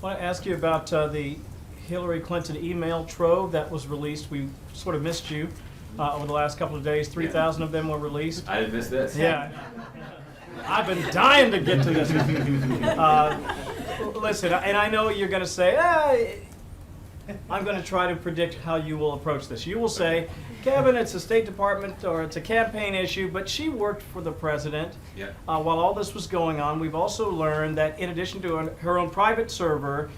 want to ask you about the Hillary Clinton email trove that was released. We sort of missed you over the last couple of days. 3,000 of them were released. I didn't miss this. Yeah. I've been dying to get to this. Listen, and I know what you're going to say. I'm going to try to predict how you will approach this. You will say, Kevin, it's a State Department or it's a campaign issue, but she worked for the president. Yeah. While all this was going on, we've also learned that in addition to her own private server,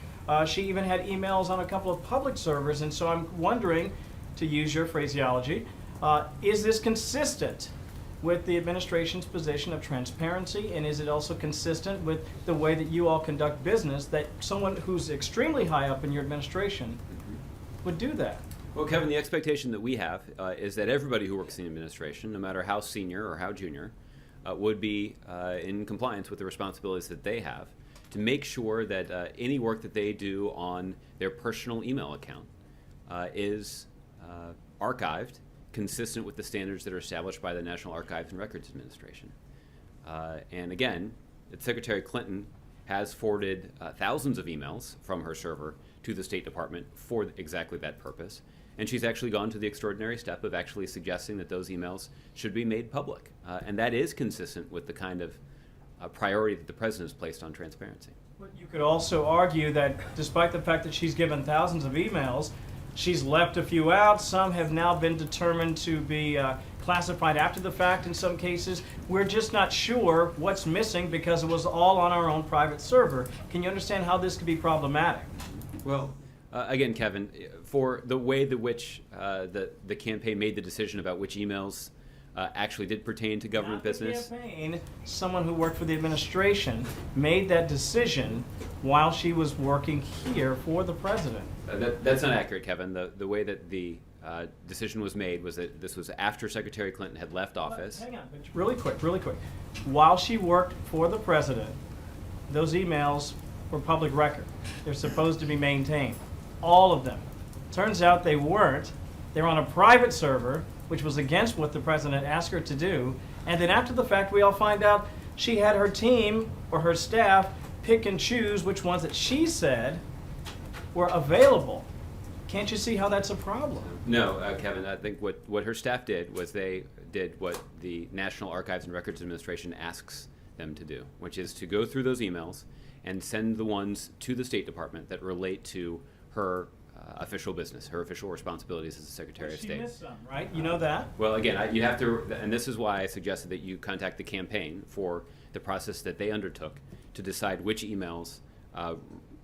she even had emails on a couple of public servers. And so I'm wondering, to use your phraseology, is this consistent with the administration's position of transparency, and is it also consistent with the way that you all conduct business, that someone who's extremely high up in your administration would do that? Well, Kevin, the expectation that we have is that everybody who works in the administration, no matter how senior or how junior, would be in compliance with the responsibilities that they have to make sure that any work that they do on their personal email account is archived consistent with the standards that are established by the National Archives and Records Administration. And again, Secretary Clinton has forwarded thousands of emails from her server to the State Department for exactly that purpose. And she's actually gone to the extraordinary step of actually suggesting that those emails should be made public. And that is consistent with the kind of priority that the president has placed on transparency. But you could also argue that despite the fact that she's given thousands of emails, she's left a few out. Some have now been determined to be classified after the fact in some cases. We're just not sure what's missing because it was all on our own private server. Can you understand how this could be problematic? Well, again, Kevin, for the way that which the campaign made the decision about which emails actually did pertain to government business. The campaign, someone who worked for the administration, made that decision while she was working here for the president. That's not accurate, Kevin. The way that the decision was made was that this was after Secretary Clinton had left office. Hang on, really quick. While she worked for the president, those emails were public record. They're supposed to be maintained. All of them. Turns out they weren't. They're on a private server, which was against what the president asked her to do. And then after the fact, we all find out she had her team or her staff pick and choose which ones that she said were available. Can't you see how that's a problem? No, Kevin, I think what her staff did was they did what the National Archives and Records Administration asks them to do, which is to go through those emails and send the ones to the State Department that relate to her official business, her official responsibilities as the Secretary of State. She missed some, right? You know that? Well, again, you have to, and this is why I suggested that you contact the campaign for the process that they undertook to decide which emails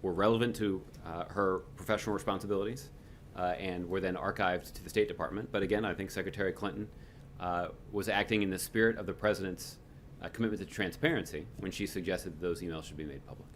were relevant to her professional responsibilities and were then archived to the State Department. But again, I think Secretary Clinton was acting in the spirit of the president's commitment to transparency when she suggested that those emails should be made public.